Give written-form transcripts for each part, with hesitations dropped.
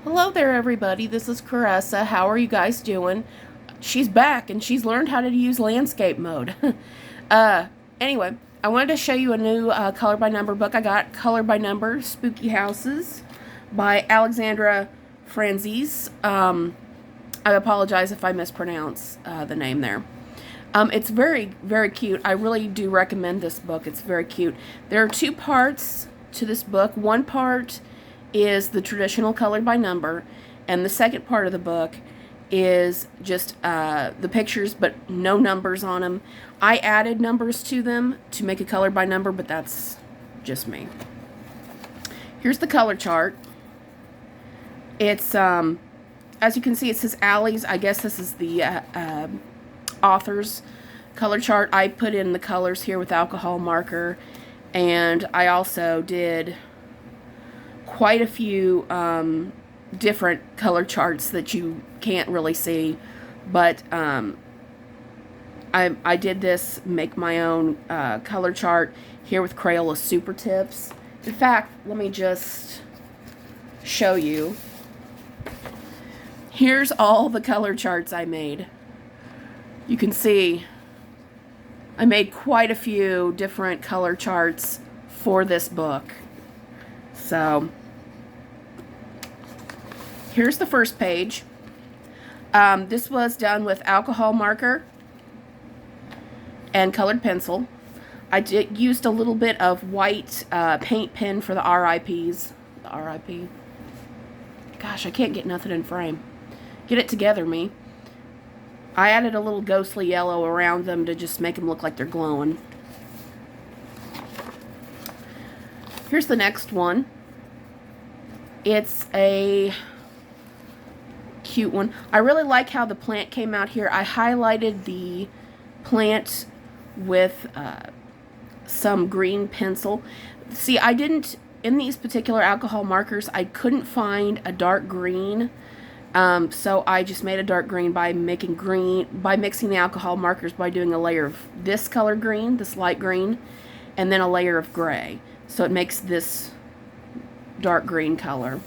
Hello there, everybody. This is Caressa. How are you guys doing? She's back, and she's learned how to use landscape mode. uh, anyway, I wanted to show you a new color by number book I got. Color by Number, Spooky Houses by Alexandra Franzese. I apologize if I mispronounce the name there. It's very, very cute. I really do recommend this book. It's very cute. There are two parts to this book. One part is the traditional colored by number, and the second part of the book is just the pictures but no numbers on them. I added numbers to them to make a color by number, but that's just me. Here's the color chart. It's as you can see, it says Allie's. I guess this is the author's color chart. I put in the colors here with alcohol marker, and I also did quite a few different color charts that you can't really see, but I did this, make my own color chart here with Crayola Super Tips. In fact, let me just show you. Here's all the color charts I made. You can see I made quite a few different color charts for this book. So here's the first page. This was done with alcohol marker and colored pencil. I used a little bit of white paint pen for the RIPs. The RIP. Gosh, I can't get nothing in frame. Get it together, me. I added a little ghostly yellow around them to just make them look like they're glowing. Here's the next one. It's a cute one. I really like how the plant came out here. I highlighted the plant with some green pencil. See, I didn't, in these particular alcohol markers, I couldn't find a dark green. So I just made a dark green by mixing the alcohol markers by doing a layer of this color green, this light green, and then a layer of gray. So it makes this dark green color.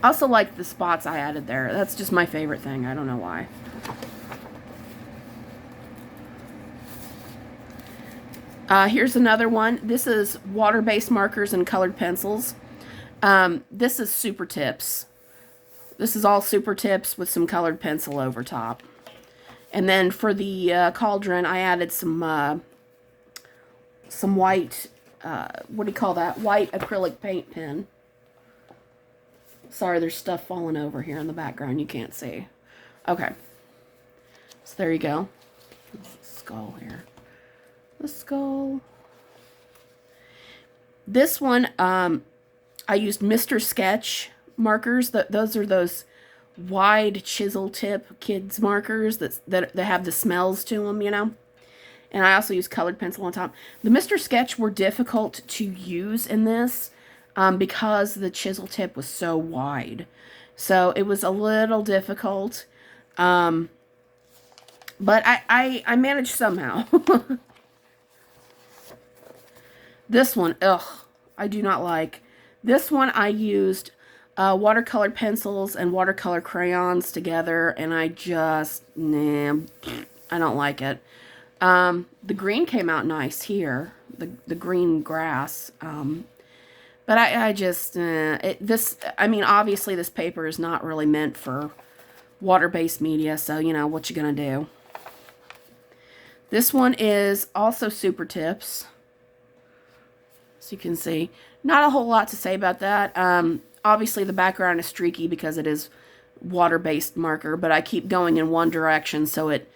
I also like the spots I added there. That's just my favorite thing. I don't know why. Here's another one. This is water-based markers and colored pencils. This is Super Tips. This is all Super Tips with some colored pencil over top. And then for the cauldron, I added some white, what do you call that? White acrylic paint pen. Sorry, there's stuff falling over here in the background you can't see. Okay. So there you go. There's the skull here. The skull. This one, I used Mr. Sketch markers. Those are those wide chisel tip kids markers that have the smells to them, you know. And I also used colored pencil on top. The Mr. Sketch were difficult to use in this because the chisel tip was so wide. So it was a little difficult. But I managed somehow. This one, I do not like. This one I used watercolor pencils and watercolor crayons together, and I just, I don't like it. The green came out nice here, the green grass, but I just, I mean, obviously this paper is not really meant for water-based media, so, you know, what you gonna do. This one is also Super Tips, so you can see. Not a whole lot to say about that. Obviously, the background is streaky because it is water-based marker, but I keep going in one direction, so it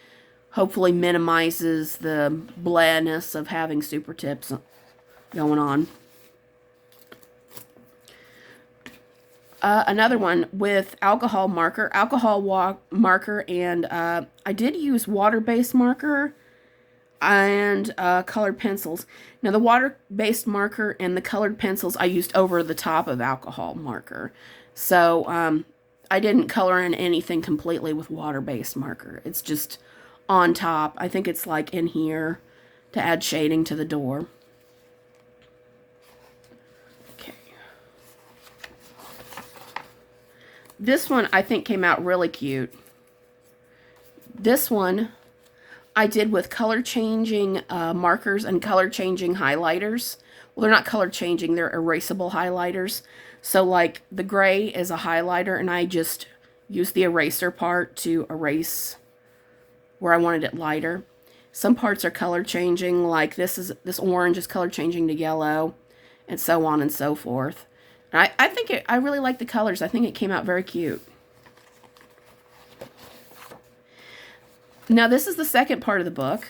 hopefully minimizes the blandness of having Super Tips going on. Another one with alcohol marker, and I did use water-based marker and colored pencils. Now the water-based marker and the colored pencils I used over the top of alcohol marker. So I didn't color in anything completely with water-based marker. It's just on top. I think it's like in here to add shading to the door. Okay. This one I think came out really cute. This one I did with color changing markers and color changing highlighters. Well, they're not color changing, they're erasable highlighters. So like the gray is a highlighter and I just used the eraser part to erase where I wanted it lighter. Some parts are color changing, like this orange is color changing to yellow, and so on and so forth. And I really like the colors. I think it came out very cute. Now this is the second part of the book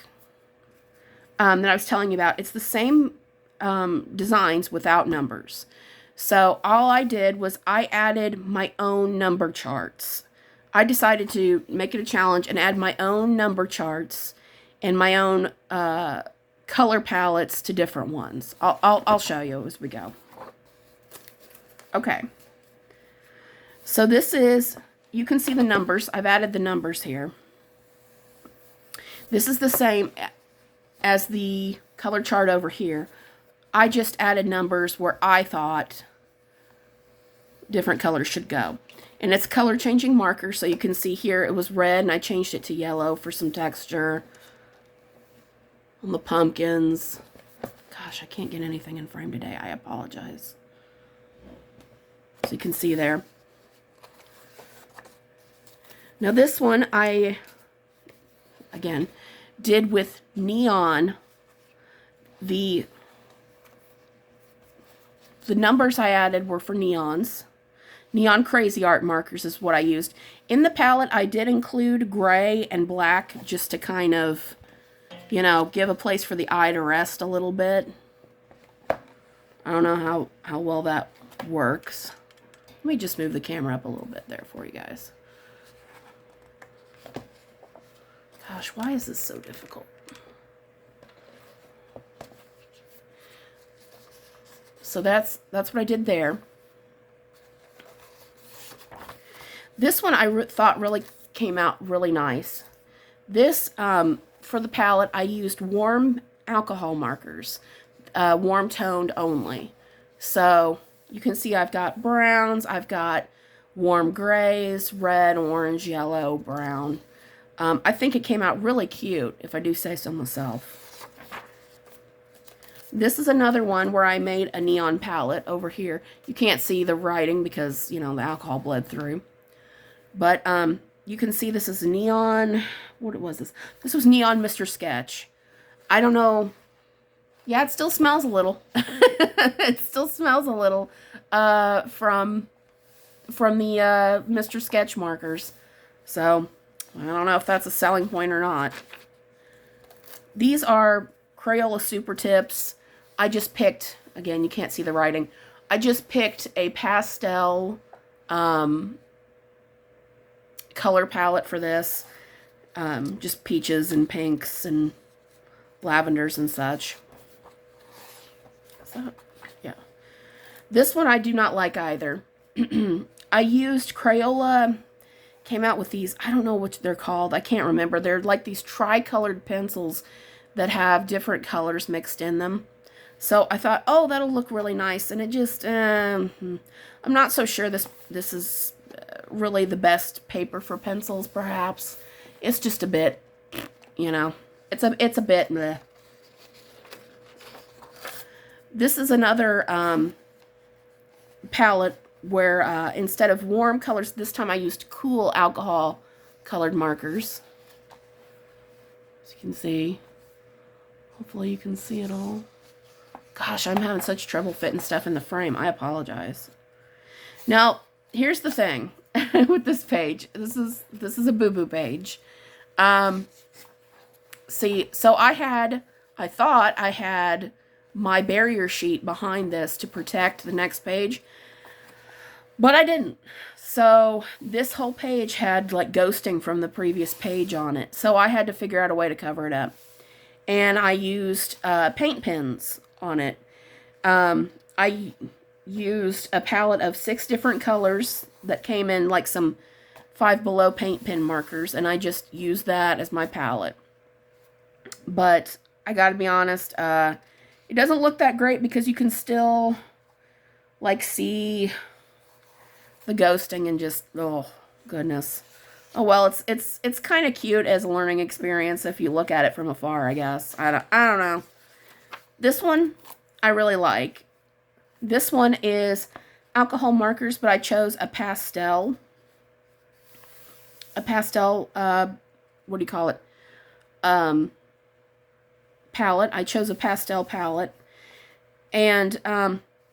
that I was telling you about. It's the same designs without numbers. So all I did was I added my own number charts. I decided to make it a challenge and add my own number charts and my own color palettes to different ones. I'll show you as we go. Okay. So this is, you can see the numbers. I've added the numbers here. This is the same as the color chart over here. I just added numbers where I thought different colors should go. And it's color changing marker, so you can see here it was red and I changed it to yellow for some texture. On the pumpkins. Gosh, I can't get anything in frame today. I apologize. So you can see there. Now this one I, again, did with neon. The numbers I added were for neons. Neon Crazy Art markers is what I used. In the palette, I did include gray and black just to kind of, you know, give a place for the eye to rest a little bit. I don't know how well that works. Let me just move the camera up a little bit there for you guys. Gosh, why is this so difficult? So that's what I did there. This one I thought really came out really nice. This, for the palette, I used warm alcohol markers, warm toned only. So you can see I've got browns, I've got warm grays, red, orange, yellow, brown. I think it came out really cute, if I do say so myself. This is another one where I made a neon palette over here. You can't see the writing because, you know, the alcohol bled through. But you can see this is neon. What was this? This was Neon Mr. Sketch. I don't know. Yeah, it still smells a little. It still smells a little from the Mr. Sketch markers. So I don't know if that's a selling point or not. These are Crayola Super Tips. I just picked, again, you can't see the writing. I just picked a pastel color palette for this. Just peaches and pinks and lavenders and such. So, yeah. This one I do not like either. I used Crayola, came out with these, I don't know what they're called, I can't remember. They're like these tri-colored pencils that have different colors mixed in them. So I thought, oh, that'll look really nice, and it just, I'm not so sure this is really the best paper for pencils, perhaps. It's just a bit, you know, it's a bit bleh. This is another palette where instead of warm colors, this time I used cool alcohol colored markers. As you can see. Hopefully you can see it all. Gosh, I'm having such trouble fitting stuff in the frame. I apologize. Now, here's the thing with this page. This is a boo-boo page. See, so I thought I had my barrier sheet behind this to protect the next page, but I didn't. So this whole page had like ghosting from the previous page on it. So I had to figure out a way to cover it up. And I used paint pens on it. I used a palette of 6 different colors that came in like some Five Below paint pen markers, and I just used that as my palette. But I gotta be honest, it doesn't look that great because you can still like see the ghosting and just, oh, goodness. Oh, well, it's kind of cute as a learning experience if you look at it from afar, I guess. I don't know. This one, I really like. This one is alcohol markers, but I chose a pastel. A pastel, what do you call it? Palette. I chose a pastel palette. And,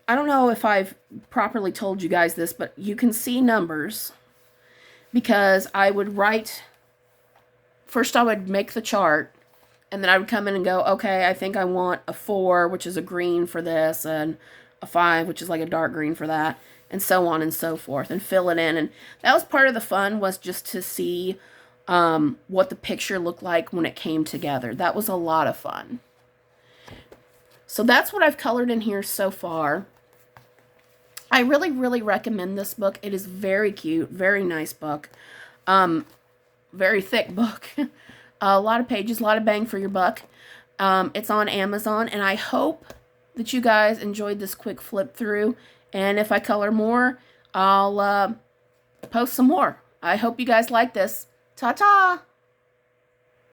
I don't know if I've properly told you guys this, but you can see numbers because I would write, first I would make the chart, and then I would come in and go, okay, I think I want a 4, which is a green for this, and a 5, which is like a dark green for that, and so on and so forth, and fill it in. And that was part of the fun, was just to see what the picture looked like when it came together. That was a lot of fun. So that's what I've colored in here so far. I really, really recommend this book. It is very cute, very nice book. Very thick book. A lot of pages, a lot of bang for your buck. It's on Amazon, and I hope that you guys enjoyed this quick flip through. And if I color more, I'll post some more. I hope you guys like this. Ta-ta!